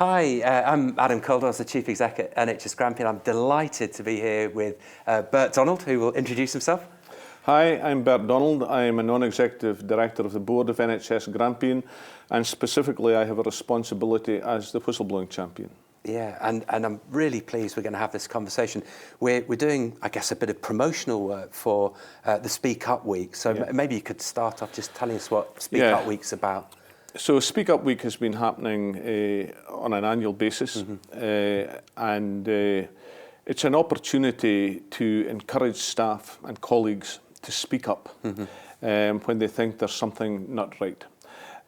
Hi, I'm Adam Coldwells, the Chief Exec at NHS Grampian. I'm delighted to be here with Bert Donald, who will introduce himself. Hi, I'm Bert Donald. I'm a non-executive director of the board of NHS Grampian, and specifically I have a responsibility as the whistleblowing champion. Yeah, and I'm really pleased we're going to have this conversation. We're doing, I guess, a bit of promotional work for the Speak Up Week. So maybe you could start off just telling us what Speak Up Week's about. So Speak Up Week has been happening on an annual basis, and it's an opportunity to encourage staff and colleagues to speak up when they think there's something not right.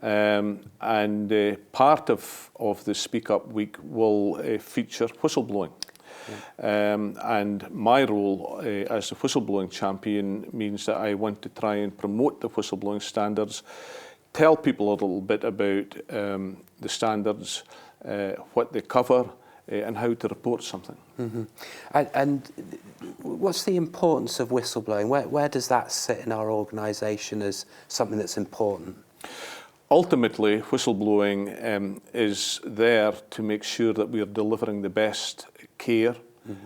And part of the Speak Up Week will feature whistleblowing. And my role as the whistleblowing champion means that I want to try and promote the whistleblowing standards, tell people a little bit about the standards, what they cover, and how to report something. And what's the importance of whistleblowing? Where does that sit in our organisation as something that's important? Ultimately, whistleblowing is there to make sure that we are delivering the best care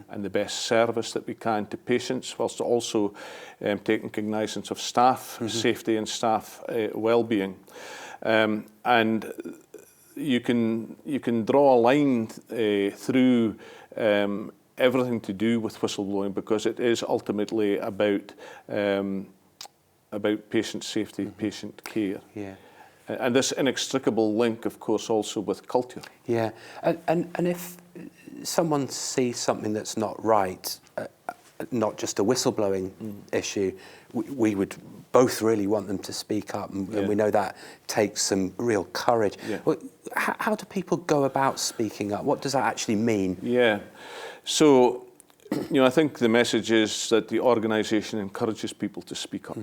and the best service that we can to patients, whilst also taking cognizance of staff safety and staff well-being. And you can draw a line through everything to do with whistleblowing, because it is ultimately about patient safety, patient care. And this inextricable link, of course, also with culture. Yeah, and if someone sees something that's not right, not just a whistleblowing issue, we would both really want them to speak up, and we know that takes some real courage. Well, how do people go about speaking up? What does that actually mean? Yeah, so I think the message is that the organisation encourages people to speak up.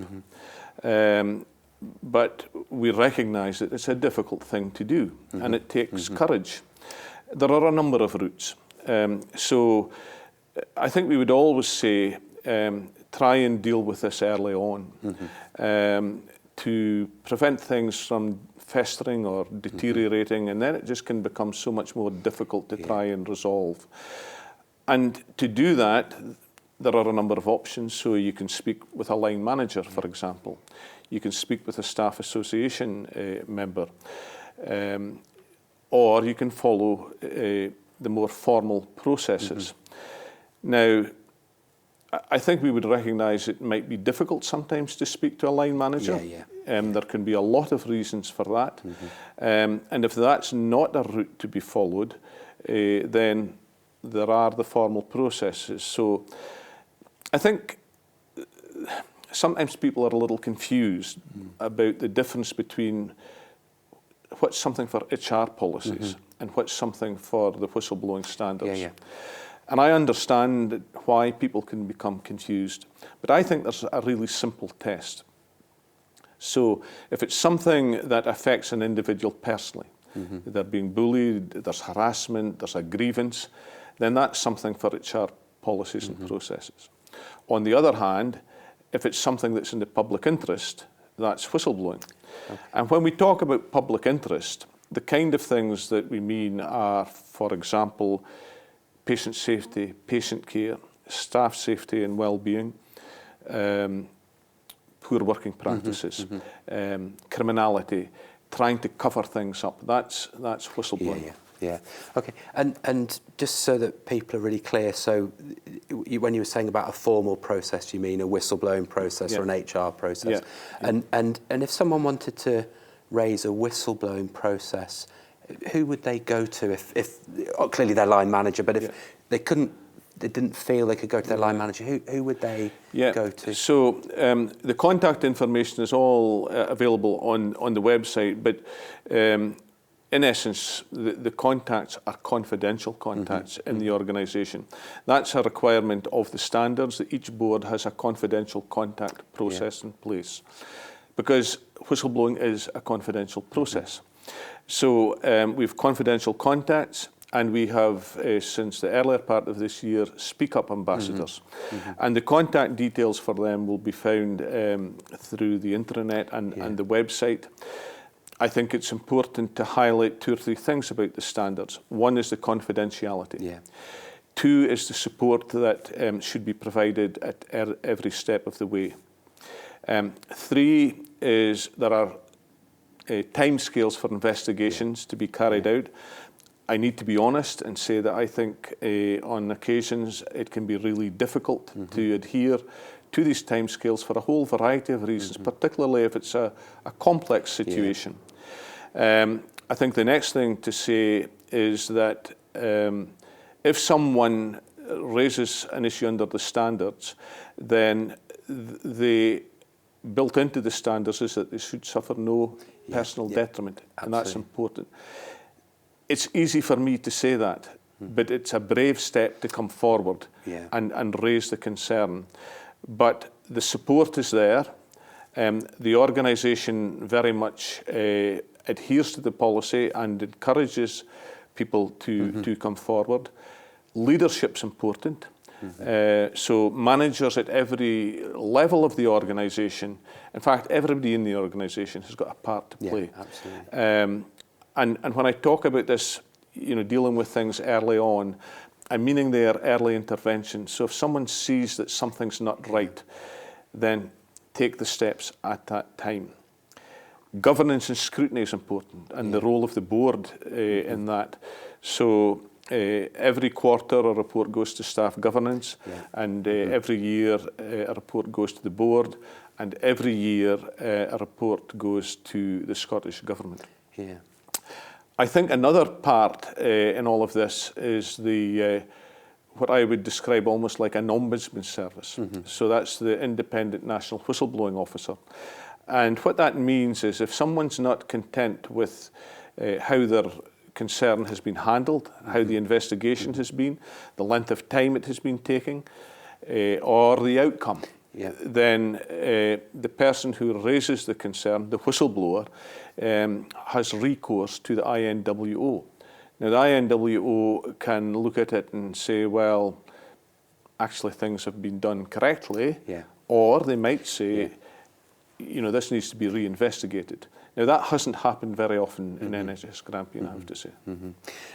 But we recognise that it's a difficult thing to do, and it takes courage. There are a number of routes. So I think we would always say, try and deal with this early on to prevent things from festering or deteriorating, and then it just can become so much more difficult to try and resolve. And to do that, there are a number of options. So you can speak with a line manager, for example. You can speak with a staff association member, or you can follow the more formal processes. Now, I think we would recognise it might be difficult sometimes to speak to a line manager. There can be a lot of reasons for that. And if that's not a route to be followed, then there are the formal processes. So I think sometimes people are a little confused about the difference between what's something for HR policies and what's something for the whistleblowing standards. And I understand why people can become confused, but I think there's a really simple test. So if it's something that affects an individual personally, they're being bullied, there's harassment, there's a grievance, then that's something for HR policies and processes. On the other hand, if it's something that's in the public interest, that's whistleblowing. And when we talk about public interest, the kind of things that we mean are, for example, patient safety, patient care, staff safety and well-being, poor working practices, criminality, trying to cover things up. That's whistleblowing. Okay, and just so that people are really clear, so when you were saying about a formal process, you mean a whistleblowing process or an HR process? And if someone wanted to raise a whistleblowing process, who would they go to if clearly their line manager, but if they didn't feel they could go to their line manager, who would they go to? So the contact information is all available on the website, but in essence, the contacts are confidential contacts in the organisation. That's a requirement of the standards, that each board has a confidential contact process in place, because whistleblowing is a confidential process. So we have confidential contacts, and we have, since the earlier part of this year, Speak Up ambassadors. And the contact details for them will be found through the intranet and the website. I think it's important to highlight 2 or 3 things about the standards. One is the confidentiality. Yeah. 2 is the support that should be provided at every step of the way. 3 is there are timescales for investigations to be carried out. I need to be honest and say that I think on occasions it can be really difficult to adhere to these timescales for a whole variety of reasons, particularly if it's a complex situation. I think the next thing to say is that if someone raises an issue under the standards, then built into the standards is that they should suffer no personal detriment, and that's important. It's easy for me to say that, but it's a brave step to come forward and raise the concern. But the support is there. The organisation very much adheres to the policy and encourages people to come forward. Leadership's important. So managers at every level of the organisation, in fact, everybody in the organisation has got a part to play. Yeah, absolutely. And when I talk about this, dealing with things early on, I'm meaning their early intervention. So if someone sees that something's not right, then take the steps at that time. Governance and scrutiny is important, and the role of the board in that. So every quarter a report goes to staff governance, and every year a report goes to the board, and every year a report goes to the Scottish Government. Yeah. I think another part in all of this is what I would describe almost like an ombudsman service. So that's the independent national whistleblowing officer. And what that means is if someone's not content with how their concern has been handled, how the investigation has been, the length of time it has been taking, or the outcome, then the person who raises the concern, the whistleblower, has recourse to the INWO. Now, the INWO can look at it and say, well, actually things have been done correctly, or they might say, this needs to be reinvestigated. Now, that hasn't happened very often in NHS Grampian, I have to say.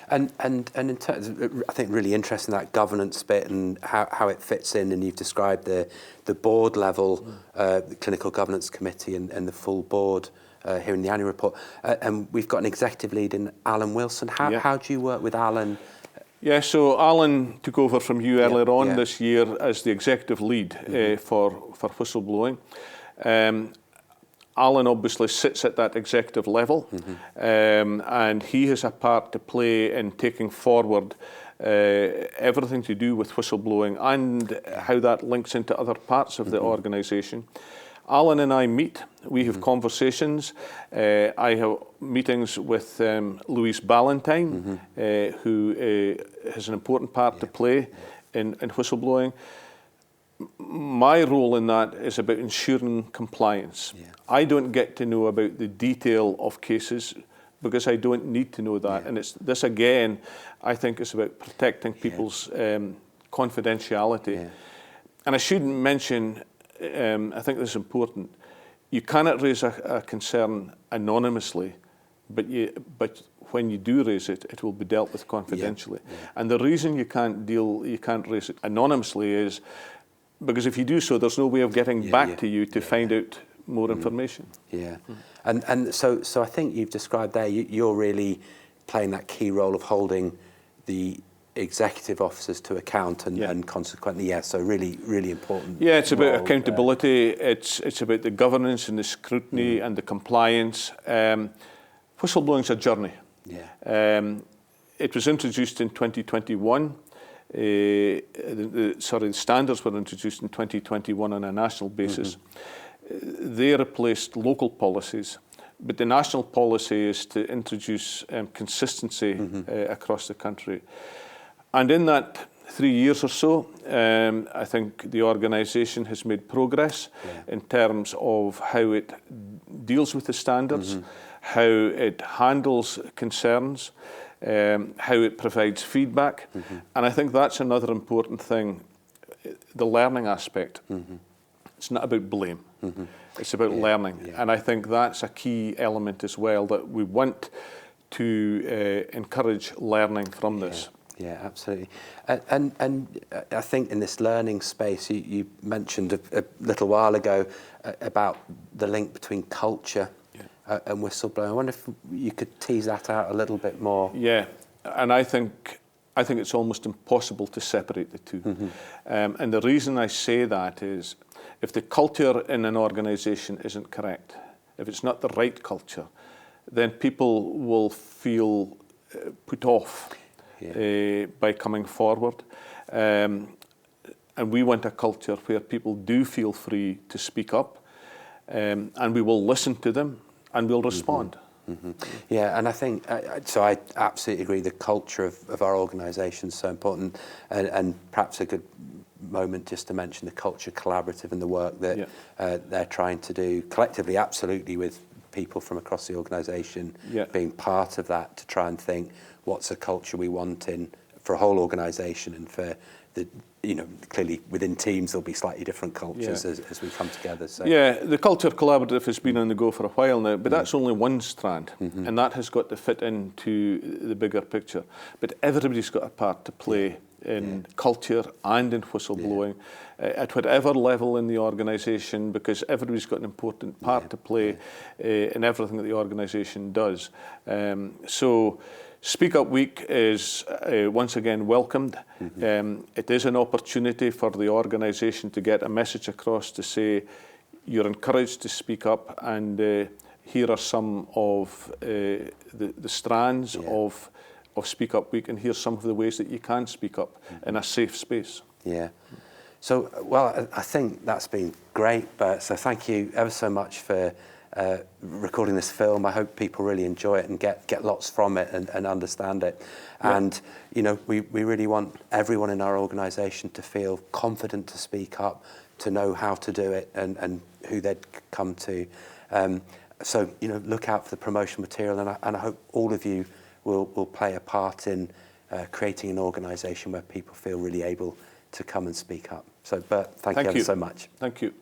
And in terms of, I think, really interesting, that governance bit and how it fits in, and you've described the board level, the Clinical Governance Committee and the full board here in the annual report. And we've got an executive lead in Alan Wilson. How do you work with Alan? Yeah, so Alan took over from you earlier on this year as the executive lead for whistleblowing. Alan obviously sits at that executive level, and he has a part to play in taking forward everything to do with whistleblowing and how that links into other parts of the organisation. Alan and I meet, we have conversations. I have meetings with Louise Ballantyne, who has an important part to play in whistleblowing. My role in that is about ensuring compliance. I don't get to know about the detail of cases because I don't need to know that. And this again, I think, is about protecting people's confidentiality. And I shouldn't mention, I think this is important, you cannot raise a concern anonymously, but when you do raise it, it will be dealt with confidentially. And the reason you can't raise it anonymously is because if you do so, there's no way of getting back to you to find out more information. And so I think you've described there, you're really playing that key role of holding the executive officers to account and consequently, so really, really important. Yeah, it's about accountability. It's about the governance and the scrutiny and the compliance. Whistleblowing's a journey. It was introduced in 2021. The standards were introduced in 2021 on a national basis. They replaced local policies, but the national policy is to introduce consistency across the country. And in that 3 years or so, I think the organisation has made progress in terms of how it deals with the standards, how it handles concerns, how it provides feedback. And I think that's another important thing, the learning aspect. It's not about blame. It's about learning. Yeah. And I think that's a key element as well, that we want to encourage learning from this. Yeah, absolutely. And I think in this learning space, you mentioned a little while ago about the link between culture and whistleblowing. I wonder if you could tease that out a little bit more. Yeah, and I think it's almost impossible to separate the two. Mm-hmm. And the reason I say that is, if the culture in an organisation isn't correct, if it's not the right culture, then people will feel put off by coming forward. And we want a culture where people do feel free to speak up, and we will listen to them and we'll respond. Mm-hmm. Yeah, and I think, so I absolutely agree, the culture of our organisation is so important, and perhaps a good moment just to mention the culture collaborative and the work that they're trying to do collectively, absolutely, with people from across the organisation being part of that, to try and think what's a culture we want for a whole organisation, and for the, clearly within teams there'll be slightly different cultures as we come together. So. Yeah, the culture collaborative has been on the go for a while now, but that's only one strand, and that has got to fit into the bigger picture. But everybody's got a part to play in culture and in whistleblowing at whatever level in the organisation, because everybody's got an important part to play in everything that the organisation does. So Speak Up Week is once again welcomed. It is an opportunity for the organisation to get a message across to say you're encouraged to speak up, and here are some of the strands of Speak Up Week, and here's some of the ways that you can speak up in a safe space. Yeah. So, well, I think that's been great, Bert. So thank you ever so much for recording this film. I hope people really enjoy it and get lots from it and understand it. Yeah. And, we really want everyone in our organisation to feel confident to speak up, to know how to do it and who they'd come to. So, look out for the promotional material, and I hope all of you will play a part in creating an organisation where people feel really able to come and speak up. So, Bert, thank you ever so much. Thank you.